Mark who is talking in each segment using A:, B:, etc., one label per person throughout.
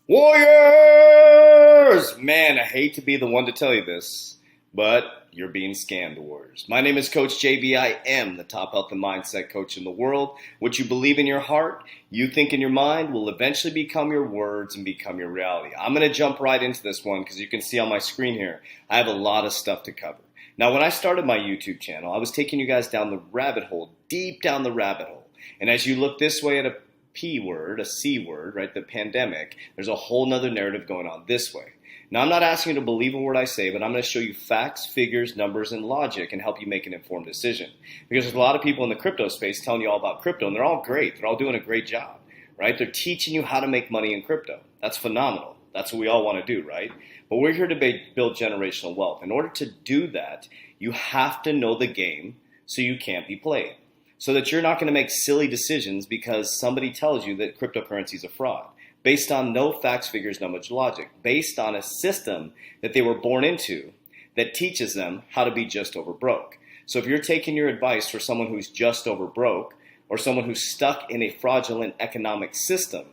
A: Warriors! Man, I hate to be the one to tell you this, but you're being scammed, Warriors. My name is Coach JB. I am the top health and mindset coach in the world. What you believe in your heart, you think in your mind, will eventually become your words and become your reality. I'm going to jump right into this one because you can see on my screen here, I have a lot of stuff to cover. Now, when I started my YouTube channel, I was taking you guys down the rabbit hole, deep down the rabbit hole. And as you look this way at a P word, a C word, right, the pandemic, there's a whole nother narrative going on this way. Now, I'm not asking you to believe a word I say, but I'm going to show you facts, figures, numbers, and logic and help you make an informed decision. Because there's a lot of people in the crypto space telling you all about crypto, and they're all great. They're all doing a great job, right? They're teaching you how to make money in crypto. That's phenomenal. That's what we all want to do, right? But we're here to build generational wealth. In order to do that, you have to know the game so you can't be played. So that you're not going to make silly decisions because somebody tells you that cryptocurrency is a fraud, based on no facts, figures, numbers, logic, based on a system that they were born into that teaches them how to be just over broke. So if you're taking your advice for someone who's just over broke or someone who's stuck in a fraudulent economic system,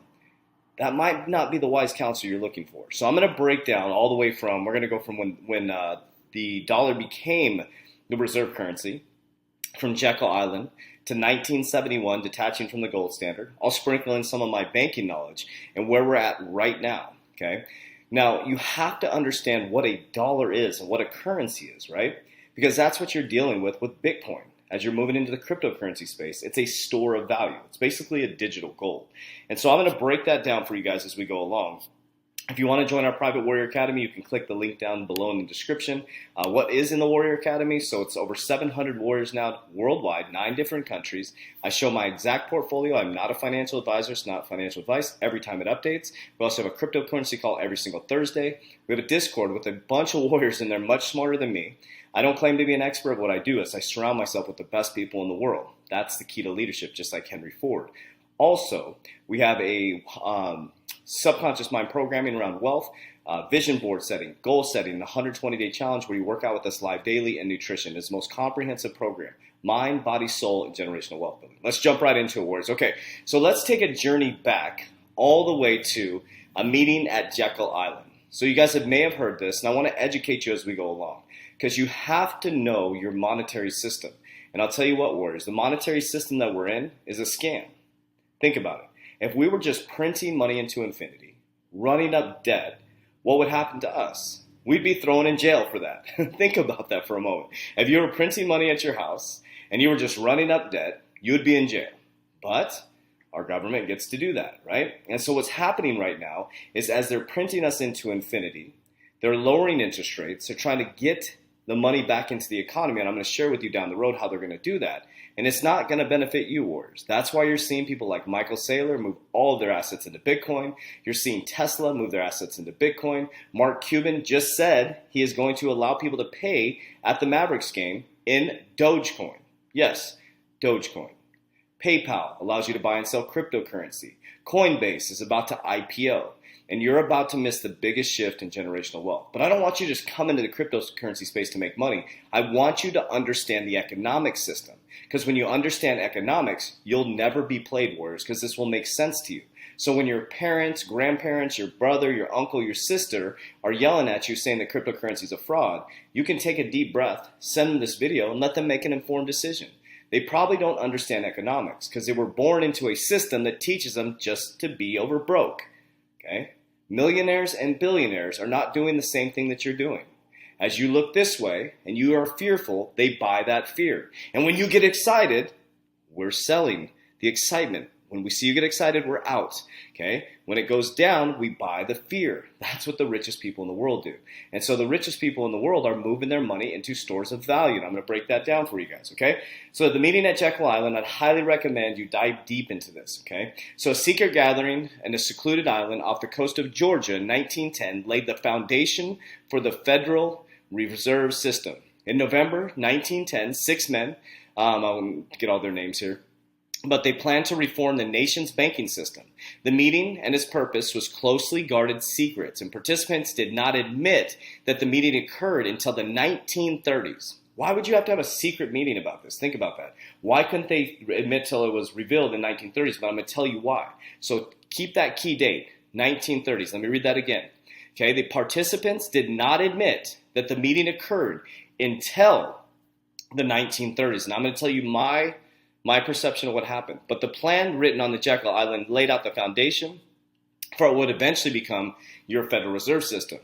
A: that might not be the wise counsel you're looking for. So I'm going to break down all the way from, we're going to go from when the dollar became the reserve currency, from Jekyll Island to 1971, detaching from the gold standard. I'll sprinkle in some of my banking knowledge and where we're at right now, okay? Now, you have to understand what a dollar is and what a currency is, right? Because that's what you're dealing with Bitcoin. As you're moving into the cryptocurrency space, it's a store of value. It's basically a digital gold. And so I'm going to break that down for you guys as we go along. If you want to join our private Warrior Academy, you can click the link down below in the description. What is in the Warrior Academy? So it's over 700 warriors now worldwide, 9 different countries. I show my exact portfolio. I'm not a financial advisor. It's not financial advice every time it updates. We also have a cryptocurrency call every single Thursday. We have a Discord with a bunch of warriors in there much smarter than me. I don't claim to be an expert. What I do is I surround myself with the best people in the world. That's the key to leadership, just like Henry Ford. Also, we have a subconscious mind programming around wealth, vision board setting, goal setting, the 120-day challenge where you work out with us live daily, and nutrition. It's the most comprehensive program. Mind, body, soul, and generational wealth building. Let's jump right into it, warriors. Okay, so let's take a journey back all the way to a meeting at Jekyll Island. So you guys may have heard this, and I want to educate you as we go along because you have to know your monetary system. And I'll tell you what, warriors, the monetary system that we're in is a scam. Think about it. If we were just printing money into infinity, running up debt, what would happen to us? We'd be thrown in jail for that. Think about that for a moment. If you were printing money at your house and you were just running up debt, you would be in jail. But our government gets to do that, right? And so what's happening right now is as they're printing us into infinity, they're lowering interest rates. They're trying to get the money back into the economy. And I'm going to share with you down the road how they're going to do that. And it's not going to benefit you, warriors. That's why you're seeing people like Michael Saylor move all of their assets into Bitcoin. You're seeing Tesla move their assets into Bitcoin. Mark Cuban just said he is going to allow people to pay at the Mavericks game in Dogecoin. Yes, Dogecoin. PayPal allows you to buy and sell cryptocurrency. Coinbase is about to IPO. And you're about to miss the biggest shift in generational wealth. But I don't want you to just come into the cryptocurrency space to make money. I want you to understand the economic system. Because when you understand economics, you'll never be played, warriors, because this will make sense to you. So when your parents, grandparents, your brother, your uncle, your sister are yelling at you saying that cryptocurrency is a fraud, you can take a deep breath, send them this video, and let them make an informed decision. They probably don't understand economics because they were born into a system that teaches them just to be over broke. Okay? Millionaires and billionaires are not doing the same thing that you're doing. As you look this way and you are fearful, they buy that fear. And when you get excited, we're selling the excitement. When we see you get excited, we're out. Okay? When it goes down, we buy the fear. That's what the richest people in the world do. And so the richest people in the world are moving their money into stores of value. And I'm going to break that down for you guys. Okay? So at the meeting at Jekyll Island, I'd highly recommend you dive deep into this. Okay? So a secret gathering in a secluded island off the coast of Georgia in 1910 laid the foundation for the Federal Reserve System. In November 1910, 6 men, I'll get all their names here, but they planned to reform the nation's banking system. The meeting and its purpose was closely guarded secrets, and participants did not admit that the meeting occurred until the 1930s. Why would you have to have a secret meeting about this? Think about that. Why couldn't they admit till it was revealed in the 1930s? But I'm going to tell you why. So keep that key date, 1930s. Let me read that again. Okay, the participants did not admit that the meeting occurred until the 1930s. And I'm going to tell you my perception of what happened. But the plan written on the Jekyll Island laid out the foundation for what would eventually become your Federal Reserve System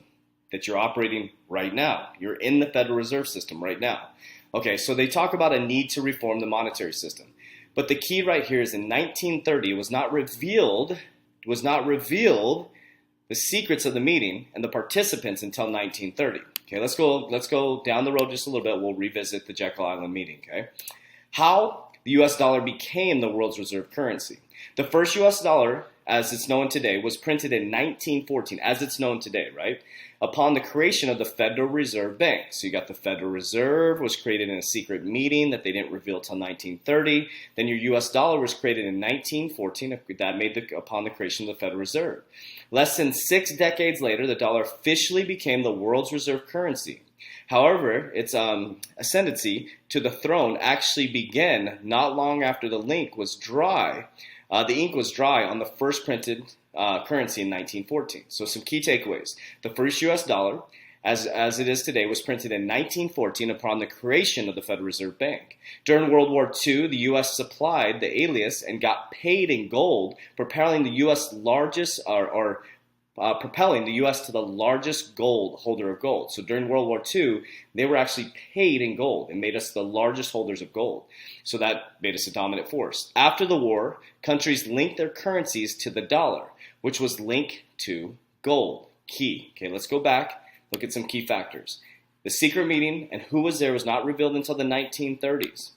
A: that you're operating right now. You're in the Federal Reserve System right now. Okay, so they talk about a need to reform the monetary system. But the key right here is in 1930, it was not revealed the secrets of the meeting and the participants until 1930. Okay, let's go down the road just a little bit. We'll revisit the Jekyll Island meeting, okay? How the US dollar became the world's reserve currency. The first US dollar, as it's known today, was printed in 1914, as it's known today, right? Upon the creation of the Federal Reserve Bank. So you got the Federal Reserve was created in a secret meeting that they didn't reveal till 1930. Then your US dollar was created in 1914. That made upon the creation of the Federal Reserve. Less than 6 decades later, the dollar officially became the world's reserve currency. However, its ascendancy to the throne actually began not long after the ink was dry on the first printed currency in 1914. So some key takeaways. The first U.S. dollar, as it is today, was printed in 1914 upon the creation of the Federal Reserve Bank. During World War II, the U.S. supplied the alias and got paid in gold, propelling the U.S. propelling the U.S. to the largest gold holder of gold. So during World War II, they were actually paid in gold and made us the largest holders of gold. So that made us a dominant force. After the war, countries linked their currencies to the dollar, which was linked to gold. Key. Okay, let's go back, look at some key factors. The secret meeting and who was there was not revealed until the 1930s.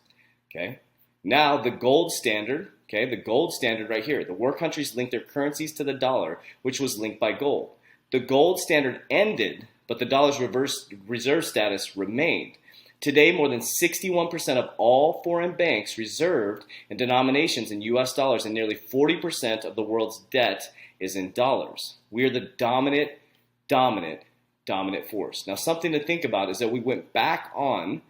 A: Okay, now the gold standard. Okay, the gold standard right here. The war countries linked their currencies to the dollar, which was linked by gold. The gold standard ended, but the dollar's reserve status remained. Today, more than 61% of all foreign banks reserved in denominations in U.S. dollars, and nearly 40% of the world's debt is in dollars. We are the dominant force. Now, something to think about is that we went back onto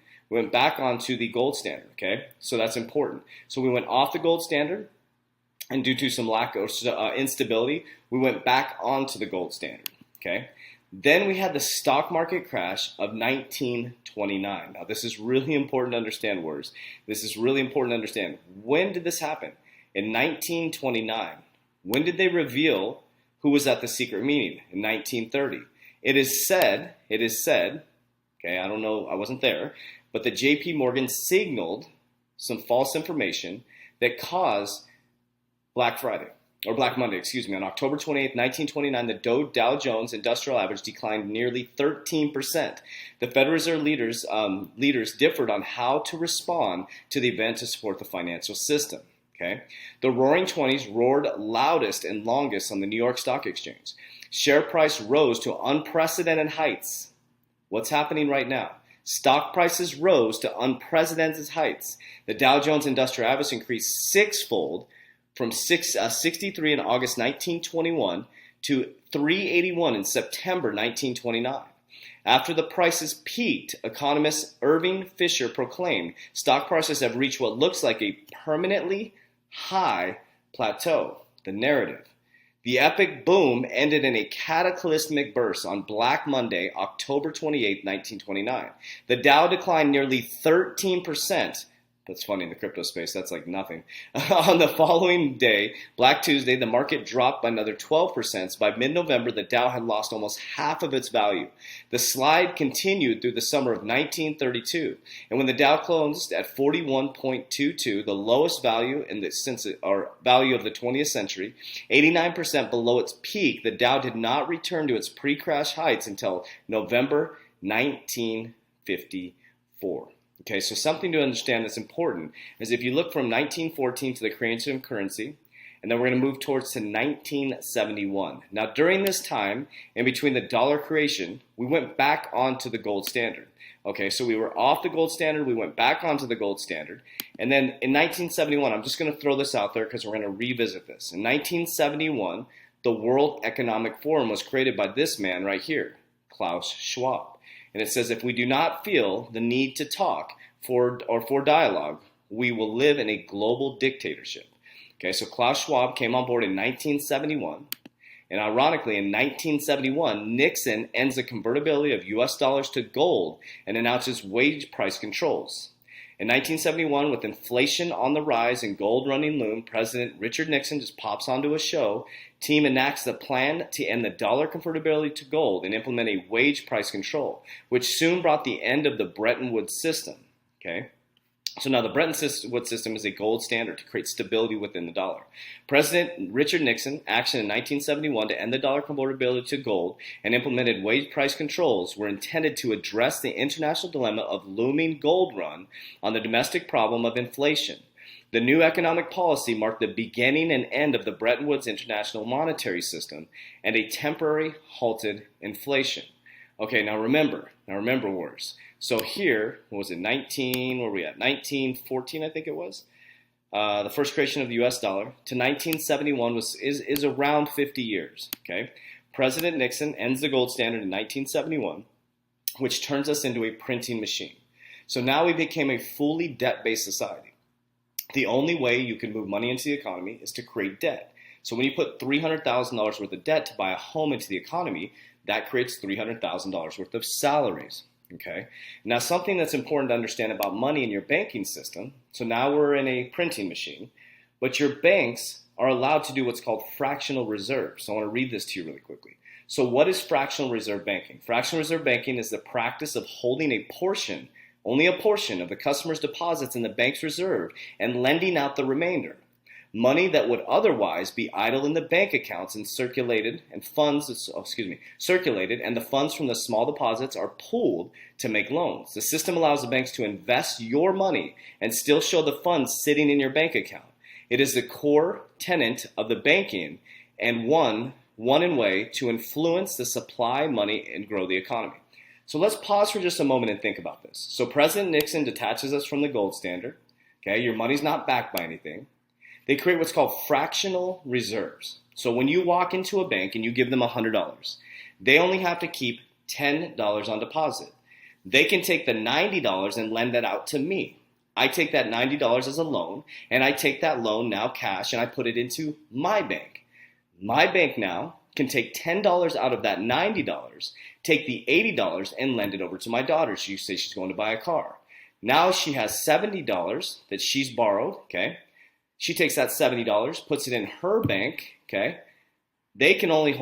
A: the gold standard, okay? So that's important. So we went off the gold standard, and due to some lack of instability, we went back onto the gold standard, okay? Then we had the stock market crash of 1929. Now, this is really important to understand, words. This is really important to understand. When did this happen? In 1929. When did they reveal who was at the secret meeting? In 1930. It is said, okay, I don't know, I wasn't there, but that J.P. Morgan signaled some false information that caused Black Monday, on October 28, 1929, the Dow Jones Industrial Average declined nearly 13%. The Federal Reserve leaders differed on how to respond to the event to support the financial system. Okay? The Roaring Twenties roared loudest and longest on the New York Stock Exchange. Share price rose to unprecedented heights. What's happening right now? Stock prices rose to unprecedented heights. The Dow Jones Industrial Average increased sixfold from 63 in August 1921 to 381 in September 1929. After the prices peaked, economist Irving Fisher proclaimed stock prices have reached what looks like a permanently high plateau. The narrative. The epic boom ended in a cataclysmic burst on Black Monday, October 28, 1929. The Dow declined nearly 13%. That's funny in the crypto space. That's like nothing. On the following day, Black Tuesday, the market dropped by another 12%. By mid-November, the Dow had lost almost half of its value. The slide continued through the summer of 1932. And when the Dow closed at 41.22, the lowest value value of the 20th century, 89% below its peak, the Dow did not return to its pre-crash heights until November 1954. Okay, so something to understand that's important is if you look from 1914 to the creation of currency, and then we're going to move towards to 1971. Now, during this time, in between the dollar creation, we went back onto the gold standard. Okay, so we were off the gold standard, we went back onto the gold standard, and then in 1971, I'm just going to throw this out there because we're going to revisit this. In 1971, the World Economic Forum was created by this man right here, Klaus Schwab. And it says, if we do not feel the need to talk for dialogue, we will live in a global dictatorship. Okay, so Klaus Schwab came on board in 1971. And ironically, in 1971, Nixon ends the convertibility of US dollars to gold and announces wage price controls. In 1971, with inflation on the rise and gold running loom, President Richard Nixon just pops onto a show. Team enacts the plan to end the dollar convertibility to gold and implement a wage price control, which soon brought the end of the Bretton Woods system. Okay? So now the Bretton Woods system is a gold standard to create stability within the dollar. President Richard Nixon, action in 1971 to end the dollar convertibility to gold and implemented wage price controls were intended to address the international dilemma of looming gold run on the domestic problem of inflation. The new economic policy marked the beginning and end of the Bretton Woods international monetary system and a temporary halted inflation. Okay, now remember, wars. So here, what was it, 1914, I think it was? The first creation of the US dollar to 1971 is around 50 years, okay? President Nixon ends the gold standard in 1971, which turns us into a printing machine. So now we became a fully debt-based society. The only way you can move money into the economy is to create debt. So when you put $300,000 worth of debt to buy a home into the economy, that creates $300,000 worth of salaries. Okay. Now, something that's important to understand about money in your banking system. So now we're in a printing machine, but your banks are allowed to do what's called fractional reserves. So I want to read this to you really quickly. So what is fractional reserve banking? Fractional reserve banking is the practice of holding a portion, only a portion of the customer's deposits in the bank's reserve and lending out the remainder. Money that would otherwise be idle in the bank accounts and circulated, and the funds from the small deposits are pooled to make loans. The system allows the banks to invest your money and still show the funds sitting in your bank account. It is the core tenet of the banking and one in way to influence the supply money and grow the economy. So let's pause for just a moment and think about this. So President Nixon detaches us from the gold standard. Okay, your money's not backed by anything. They create what's called fractional reserves. So when you walk into a bank and you give them $100, they only have to keep $10 on deposit. They can take the $90 and lend that out to me. I take that $90 as a loan, and I take that loan now cash, and I put it into my bank. My bank now can take $10 out of that $90, take the $80 and lend it over to my daughter. She says she's going to buy a car. Now she has $70 that she's borrowed, okay? She takes that $70, puts it in her bank, okay? They only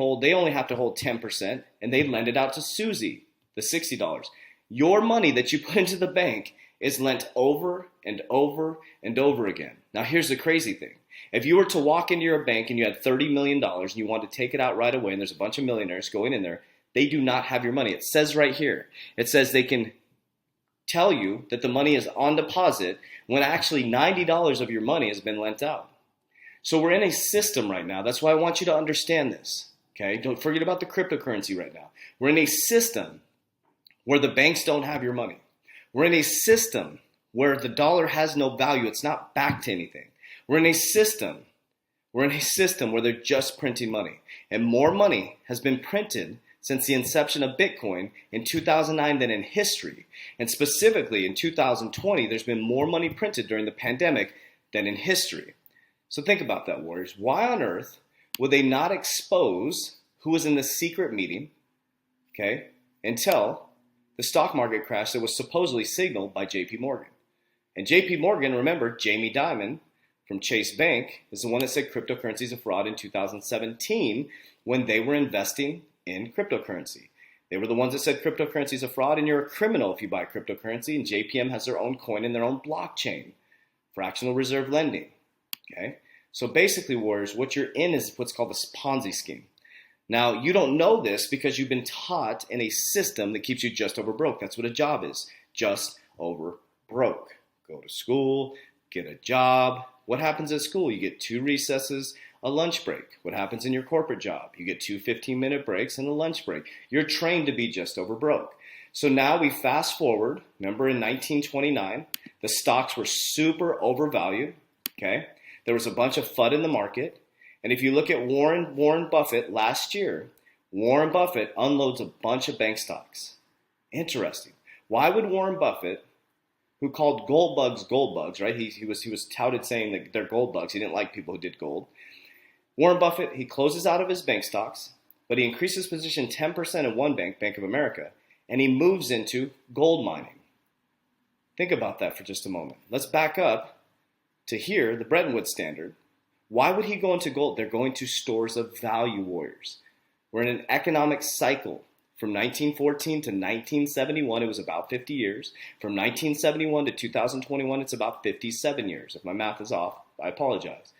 A: have to hold 10%, and they lend it out to Susie, the $60. Your money that you put into the bank is lent over and over and over again. Now here's the crazy thing. If you were to walk into your bank and you had $30 million and you want to take it out right away, and there's a bunch of millionaires going in there, they do not have your money. It says right here, it says they can tell you that the money is on deposit when actually $90 of your money has been lent out. So we're in a system right now. That's why I want you to understand this. Okay? Don't forget about the cryptocurrency right now. We're in a system where the banks don't have your money. We're in a system where the dollar has no value. It's not backed to anything. We're in a system where they're just printing money. And more money has been printed since the inception of Bitcoin in 2009 than in history. And specifically in 2020, there's been more money printed during the pandemic than in history. So think about that, warriors. Why on earth would they not expose who was in the secret meeting, okay, until the stock market crash that was supposedly signaled by JP Morgan? And JP Morgan, remember, Jamie Dimon from Chase Bank is the one that said cryptocurrency is a fraud in 2017 when they were investing in cryptocurrency. They were the ones that said cryptocurrency is a fraud and you're a criminal if you buy cryptocurrency, and JPM has their own coin and their own blockchain, fractional reserve lending. Okay? So basically, warriors, what you're in is what's called the Ponzi scheme. Now, you don't know this because you've been taught in a system that keeps you just over broke. That's what a job is, just over broke. Go to school, get a job. What happens at school? You get 2 recesses, a lunch break. What happens in your corporate job? You get 2 15-minute breaks and a lunch break. You're trained to be just over broke. So now we fast forward. Remember in 1929, the stocks were super overvalued. Okay, there was a bunch of FUD in the market. And if you look at Warren Buffett last year, Warren Buffett unloads a bunch of bank stocks. Interesting. Why would Warren Buffett, who called gold bugs, right? He was touted saying that they're gold bugs. He didn't like people who did gold. Warren Buffett, he closes out of his bank stocks, but he increases position 10% in one bank, Bank of America, and he moves into gold mining. Think about that for just a moment. Let's back up to here, the Bretton Woods Standard. Why would he go into gold? They're going to stores of value, warriors. We're in an economic cycle. From 1914 to 1971, it was about 50 years. From 1971 to 2021, it's about 57 years. If my math is off, I apologize.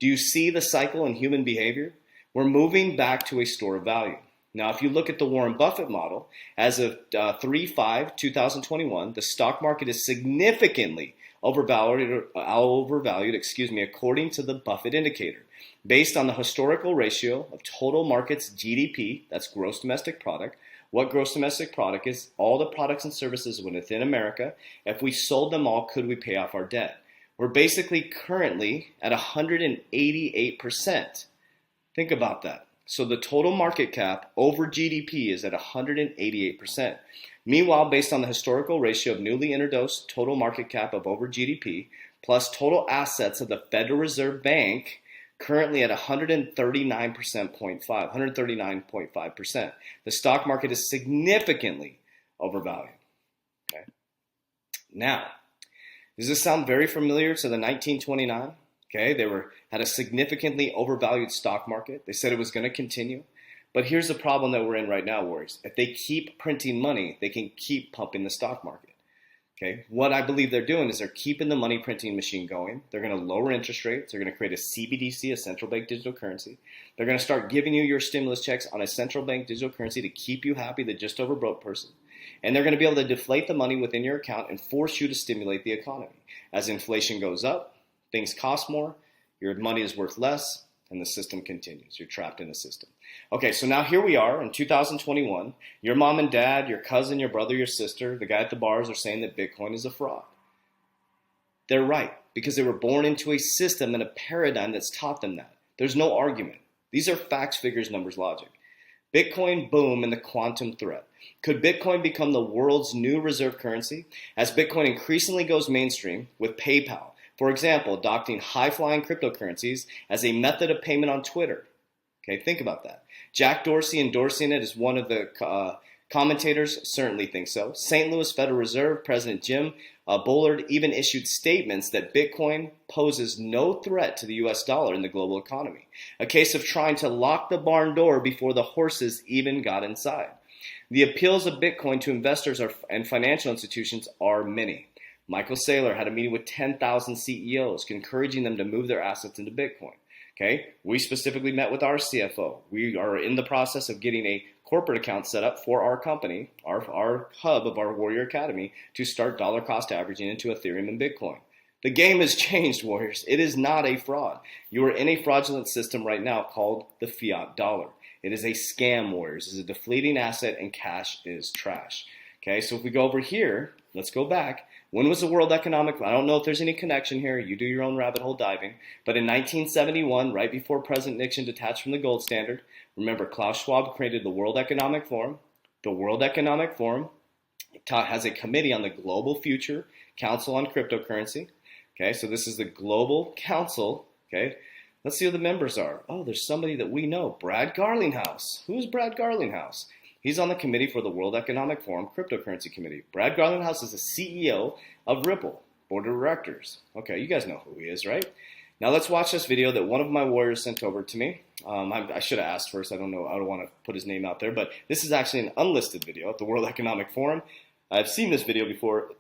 A: Do you see the cycle in human behavior? We're moving back to a store of value. Now, if you look at the Warren Buffett model, as of 3/5/2021, the stock market is significantly overvalued, according to the Buffett indicator. Based on the historical ratio of total market's GDP, that's gross domestic product. What gross domestic product is? All the products and services within America. If we sold them all, could we pay off our debt? We're basically currently at 188%. Think about that. So the total market cap over GDP is at 188%. Meanwhile, based on the historical ratio of newly introduced total market cap of over GDP plus total assets of the Federal Reserve Bank, currently at 139.5%. The stock market is significantly overvalued. Okay. Now, does this sound very familiar to the 1929? Okay, they had a significantly overvalued stock market. They said it was going to continue. But here's the problem that we're in right now, warriors. If they keep printing money, they can keep pumping the stock market. Okay, what I believe they're doing is they're keeping the money printing machine going. They're going to lower interest rates. They're going to create a CBDC, a central bank digital currency. They're going to start giving you your stimulus checks on a central bank digital currency to keep you happy, the just over broke person. And they're going to be able to deflate the money within your account and force you to stimulate the economy. As inflation goes up, things cost more, your money is worth less, and the system continues. You're trapped in the system. Okay, so now here we are in 2021. Your mom and dad, your cousin, your brother, your sister, the guy at the bars are saying that Bitcoin is a fraud. They're right, because they were born into a system and a paradigm that's taught them that. There's no argument. These are facts, figures, numbers, logic. Bitcoin boom and the quantum threat. Could Bitcoin become the world's new reserve currency? As Bitcoin increasingly goes mainstream with PayPal, for example, adopting high-flying cryptocurrencies as a method of payment on Twitter. Okay, think about that. Jack Dorsey endorsing it as one of the commentators certainly think so. St. Louis Federal Reserve President Jim Bullard even issued statements that Bitcoin poses no threat to the US dollar in the global economy. A case of trying to lock the barn door before the horses even got inside. The appeals of Bitcoin to investors and financial institutions are many. Michael Saylor had a meeting with 10,000 CEOs, encouraging them to move their assets into Bitcoin. Okay, we specifically met with our CFO. We are in the process of getting a corporate account set up for our company, our hub of our Warrior Academy, to start dollar cost averaging into Ethereum and Bitcoin. The game has changed, warriors. It is not a fraud. You are in a fraudulent system right now called the fiat dollar. It is a scam, warriors. It is a deflating asset, and cash is trash. Okay, so if we go over here, let's go back. When was the World Economic Forum? I don't know if there's any connection here. You do your own rabbit hole diving. But in 1971, right before President Nixon detached from the gold standard, remember Klaus Schwab created the World Economic Forum. The World Economic Forum has a committee on the Global Future Council on Cryptocurrency. Okay, so this is the Global Council. Okay, let's see who the members are. Oh, there's somebody that we know, Brad Garlinghouse. Who's Brad Garlinghouse? He's on the committee for the World Economic Forum Cryptocurrency Committee. Brad Garlinghouse is the CEO of Ripple, Board of Directors. Okay, you guys know who he is, right? Now let's watch this video that one of my warriors sent over to me. I should have asked first. I don't know. I don't want to put his name out there, but this is actually an unlisted video at the World Economic Forum. I've seen this video before,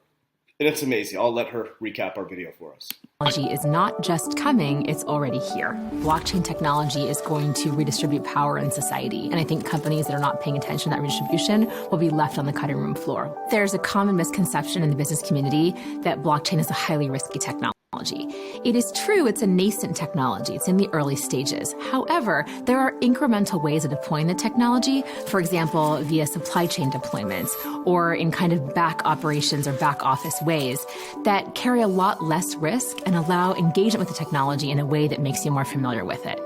A: and it's amazing. I'll let her recap our video for us.
B: Technology is not just coming, it's already here. Blockchain technology is going to redistribute power in society. And I think companies that are not paying attention to that redistribution will be left on the cutting room floor. There's a common misconception in the business community that blockchain is a highly risky technology. It is true, it's a nascent technology. It's in the early stages. However, there are incremental ways of deploying the technology, for example, via supply chain deployments or in kind of back operations or back office ways that carry a lot less risk and allow engagement with the technology in a way that makes you more familiar with it.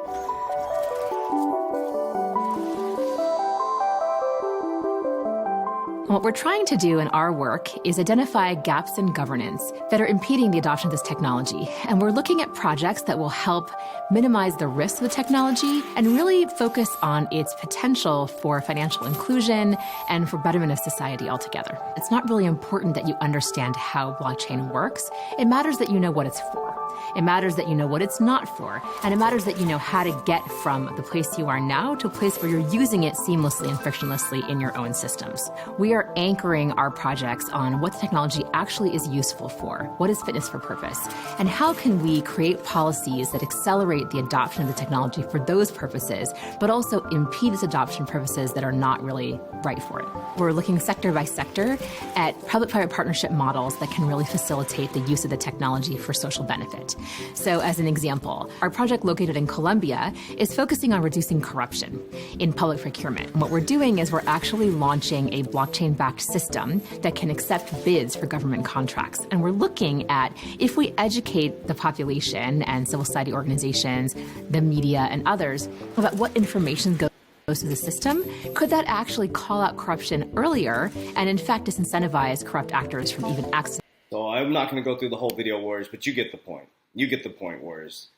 B: What we're trying to do in our work is identify gaps in governance that are impeding the adoption of this technology. And we're looking at projects that will help minimize the risks of the technology and really focus on its potential for financial inclusion and for betterment of society altogether. It's not really important that you understand how blockchain works. It matters that you know what it's for. It matters that you know what it's not for. And it matters that you know how to get from the place you are now to a place where you're using it seamlessly and frictionlessly in your own systems. We are anchoring our projects on what the technology actually is useful for, what is fitness for purpose, and how can we create policies that accelerate the adoption of the technology for those purposes, but also impede its adoption purposes that are not really right for it. We're looking sector by sector at public-private partnership models that can really facilitate the use of the technology for social benefit. So as an example, our project located in Colombia is focusing on reducing corruption in public procurement. And what we're doing is we're actually launching a blockchain-backed system that can accept bids for government contracts. And we're looking at if we educate the population and civil society organizations, the media and others about what information goes to the system, could that actually call out corruption earlier and in fact disincentivize corrupt actors from even accessing?
A: So I'm not going to go through the whole video, Warriors, but you get the point. You get the point, Warriors.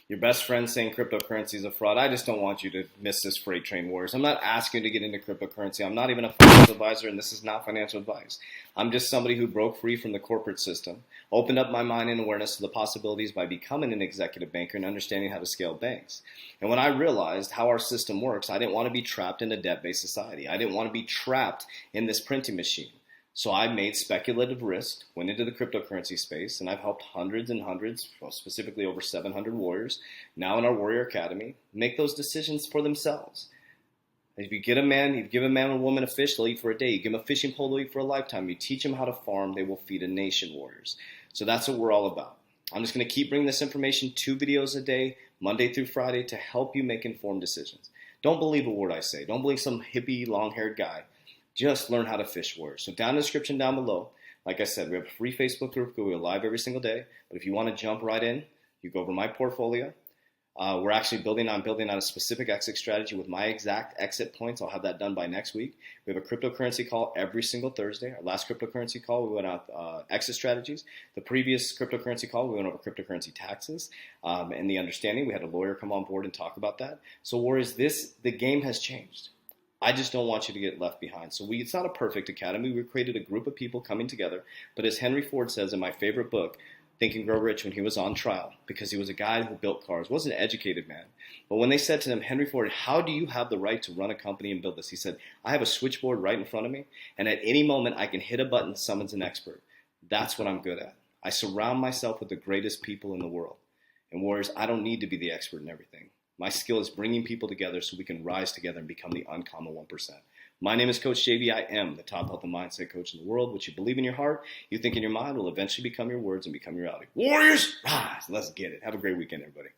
A: Your best friend saying cryptocurrency is a fraud. I just don't want you to miss this freight train, Warriors. I'm not asking you to get into cryptocurrency. I'm not even a financial advisor, and this is not financial advice. I'm just somebody who broke free from the corporate system, opened up my mind and awareness to the possibilities by becoming an executive banker and understanding how to scale banks. And when I realized how our system works, I didn't want to be trapped in a debt-based society. I didn't want to be trapped in this printing machine. So I made speculative risk, went into the cryptocurrency space, and I've helped hundreds and hundreds, well, specifically over 700 warriors, now in our Warrior Academy, make those decisions for themselves. If you give a man or woman a fish, they'll eat for a day. You give them a fishing pole, they'll eat for a lifetime. You teach them how to farm, they will feed a nation, Warriors. So that's what we're all about. I'm just going to keep bringing this information, 2 videos a day, Monday through Friday, to help you make informed decisions. Don't believe a word I say. Don't believe some hippie, long-haired guy. Just learn how to fish, Warriors. So down in the description down below, like I said, we have a free Facebook group. We go live every single day. But if you want to jump right in, you go over my portfolio. We're actually building on a specific exit strategy with my exact exit points. I'll have that done by next week. We have a cryptocurrency call every single Thursday. Our last cryptocurrency call, we went out exit strategies. The previous cryptocurrency call, we went over cryptocurrency taxes and the understanding. We had a lawyer come on board and talk about that. So Warriors, the game has changed. I just don't want you to get left behind. So it's not a perfect academy. We created a group of people coming together. But as Henry Ford says in my favorite book, Think and Grow Rich, when he was on trial, because he was a guy who built cars, wasn't an educated man. But when they said to him, Henry Ford, how do you have the right to run a company and build this? He said, I have a switchboard right in front of me, and at any moment I can hit a button, summons an expert. That's what I'm good at. I surround myself with the greatest people in the world. And Warriors, I don't need to be the expert in everything. My skill is bringing people together so we can rise together and become the uncommon 1%. My name is Coach JB. I am the top health and mindset coach in the world. What you believe in your heart, you think in your mind will eventually become your words and become your reality. Warriors, rise. Let's get it. Have a great weekend, everybody.